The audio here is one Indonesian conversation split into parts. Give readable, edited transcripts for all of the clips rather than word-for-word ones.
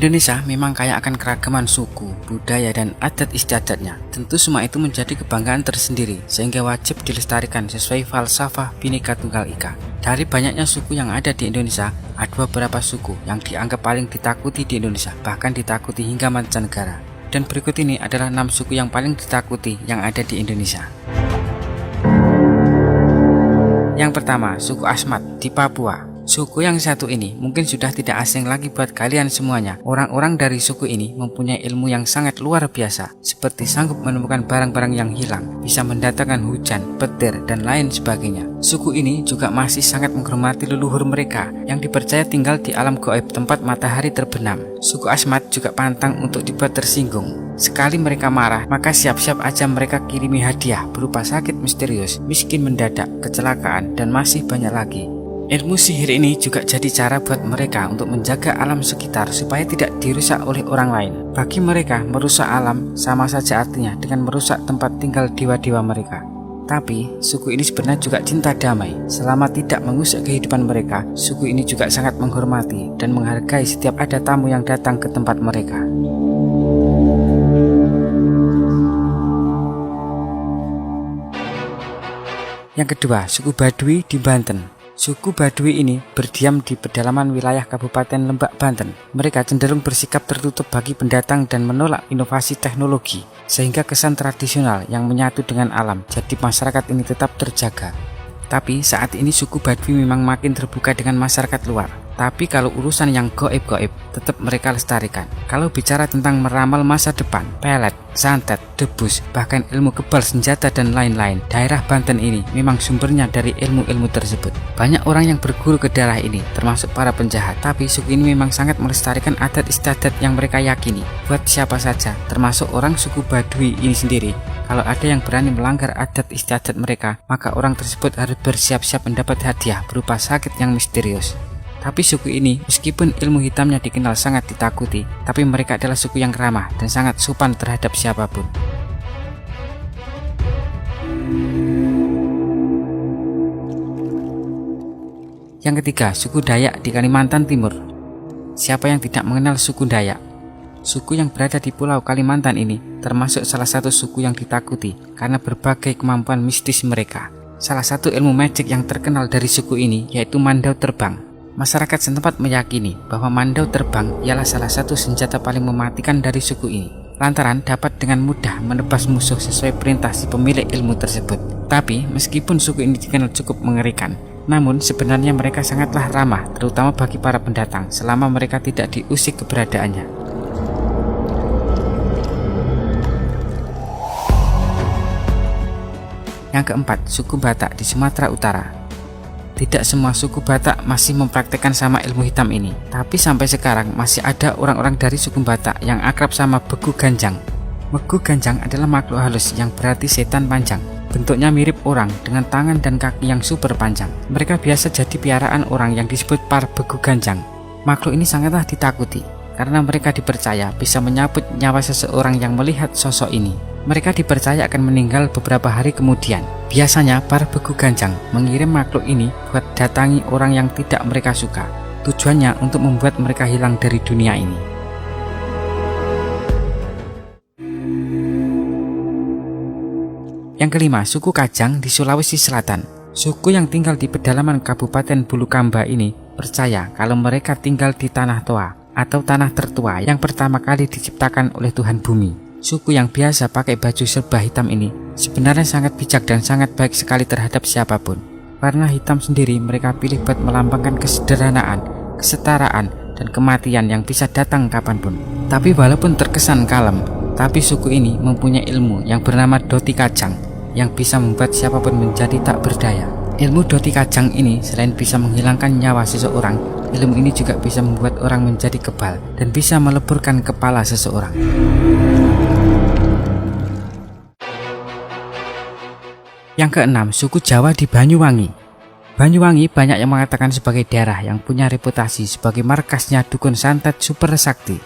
Indonesia memang kaya akan keragaman suku, budaya, dan adat istiadatnya. Tentu semua itu menjadi kebanggaan tersendiri, sehingga wajib dilestarikan sesuai falsafah Bhinneka Tunggal Ika. Dari banyaknya suku yang ada di Indonesia, ada beberapa suku yang dianggap paling ditakuti di Indonesia, bahkan ditakuti hingga mancanegara. Dan berikut ini adalah 6 suku yang paling ditakuti yang ada di Indonesia. Yang pertama, suku Asmat di Papua. Suku yang satu ini mungkin sudah tidak asing lagi buat kalian semuanya. Orang-orang dari suku ini mempunyai ilmu yang sangat luar biasa, seperti sanggup menemukan barang-barang yang hilang, bisa mendatangkan hujan, petir, dan lain sebagainya. Suku ini juga masih sangat menghormati leluhur mereka yang dipercaya tinggal di alam gaib tempat matahari terbenam. Suku Asmat juga pantang untuk dibuat tersinggung. Sekali mereka marah, maka siap-siap aja mereka kirimi hadiah berupa sakit misterius, miskin mendadak, kecelakaan, dan masih banyak lagi. Ilmu sihir ini juga jadi cara buat mereka untuk menjaga alam sekitar supaya tidak dirusak oleh orang lain. Bagi mereka, merusak alam sama saja artinya dengan merusak tempat tinggal dewa-dewa mereka. Tapi, suku ini sebenarnya juga cinta damai. Selama tidak mengusik kehidupan mereka, suku ini juga sangat menghormati dan menghargai setiap ada tamu yang datang ke tempat mereka. Yang kedua, suku Baduy di Banten. Suku Baduy ini berdiam di pedalaman wilayah Kabupaten Lebak, Banten. Mereka cenderung bersikap tertutup bagi pendatang dan menolak inovasi teknologi, sehingga kesan tradisional yang menyatu dengan alam jadi masyarakat ini tetap terjaga. Tapi saat ini suku Baduy memang makin terbuka dengan masyarakat luar. Tapi kalau urusan yang gaib-gaib tetap mereka lestarikan. Kalau bicara tentang meramal masa depan, pelet, santet, debus, bahkan ilmu kebal senjata dan lain-lain, daerah Banten ini memang sumbernya dari ilmu-ilmu tersebut. Banyak orang yang berguru ke daerah ini, termasuk para penjahat. Tapi suku ini memang sangat melestarikan adat istiadat yang mereka yakini. Buat siapa saja, termasuk orang suku Baduy ini sendiri, kalau ada yang berani melanggar adat istiadat mereka, maka orang tersebut harus bersiap-siap mendapat hadiah berupa sakit yang misterius. Tapi suku ini, meskipun ilmu hitamnya dikenal sangat ditakuti, tapi mereka adalah suku yang ramah dan sangat sopan terhadap siapapun. Yang ketiga, suku Dayak di Kalimantan Timur. Siapa yang tidak mengenal suku Dayak? Suku yang berada di Pulau Kalimantan ini termasuk salah satu suku yang ditakuti karena berbagai kemampuan mistis mereka. Salah satu ilmu magic yang terkenal dari suku ini yaitu mandau terbang. Masyarakat setempat meyakini bahwa mandau terbang ialah salah satu senjata paling mematikan dari suku ini, lantaran dapat dengan mudah menebas musuh sesuai perintah si pemilik ilmu tersebut. Tapi meskipun suku ini dikenal cukup mengerikan, namun sebenarnya mereka sangatlah ramah, terutama bagi para pendatang selama mereka tidak diusik keberadaannya. Yang keempat, suku Batak di Sumatera Utara. Tidak semua suku Batak masih mempraktekkan sama ilmu hitam ini, tapi sampai sekarang masih ada orang-orang dari suku Batak yang akrab sama Begu Ganjang. Begu Ganjang adalah makhluk halus yang berarti setan panjang. Bentuknya mirip orang dengan tangan dan kaki yang super panjang. Mereka biasa jadi piaraan orang yang disebut para Begu Ganjang. Makhluk ini sangatlah ditakuti karena mereka dipercaya bisa menyabut nyawa seseorang yang melihat sosok ini. Mereka dipercaya akan meninggal beberapa hari kemudian. Biasanya para Begu Ganjang mengirim makhluk ini buat datangi orang yang tidak mereka suka. Tujuannya untuk membuat mereka hilang dari dunia ini. Yang kelima, suku Kajang di Sulawesi Selatan. Suku yang tinggal di pedalaman Kabupaten Bulukamba ini percaya kalau mereka tinggal di tanah toa atau tanah tertua yang pertama kali diciptakan oleh Tuhan Bumi. Suku yang biasa pakai baju serba hitam ini sebenarnya sangat bijak dan sangat baik sekali terhadap siapapun. Warna hitam sendiri mereka pilih buat melambangkan kesederhanaan, kesetaraan, dan kematian yang bisa datang kapanpun. Tapi walaupun terkesan kalem, tapi suku ini mempunyai ilmu yang bernama Doti Kajang yang bisa membuat siapapun menjadi tak berdaya. Ilmu Doti Kajang ini selain bisa menghilangkan nyawa seseorang, ilmu ini juga bisa membuat orang menjadi kebal dan bisa meleburkan kepala seseorang. Yang keenam, suku Jawa di Banyuwangi. Banyuwangi banyak yang mengatakan sebagai daerah yang punya reputasi sebagai markasnya dukun santet super sakti.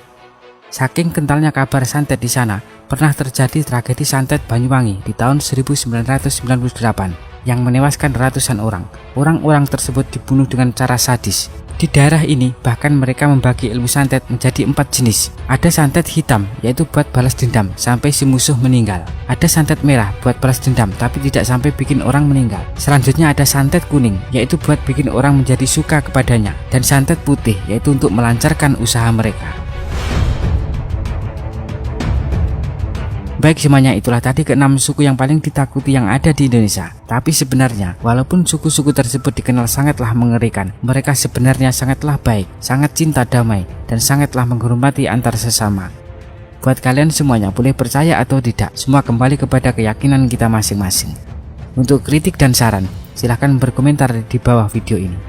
Saking kentalnya kabar santet di sana, pernah terjadi tragedi santet Banyuwangi di tahun 1998 yang menewaskan ratusan orang. Orang-orang tersebut dibunuh dengan cara sadis. Di daerah ini bahkan mereka membagi ilmu santet menjadi 4 jenis. Ada santet hitam, yaitu buat balas dendam sampai si musuh meninggal. Ada santet merah buat balas dendam tapi tidak sampai bikin orang meninggal. Selanjutnya ada santet kuning, yaitu buat bikin orang menjadi suka kepadanya. Dan santet putih, yaitu untuk melancarkan usaha mereka. Baik, semuanya itulah tadi ke-6 suku yang paling ditakuti yang ada di Indonesia. Tapi sebenarnya, walaupun suku-suku tersebut dikenal sangatlah mengerikan, mereka sebenarnya sangatlah baik, sangat cinta damai, dan sangatlah menghormati antar sesama. Buat kalian semuanya, boleh percaya atau tidak, semua kembali kepada keyakinan kita masing-masing. Untuk kritik dan saran, silahkan berkomentar di bawah video ini.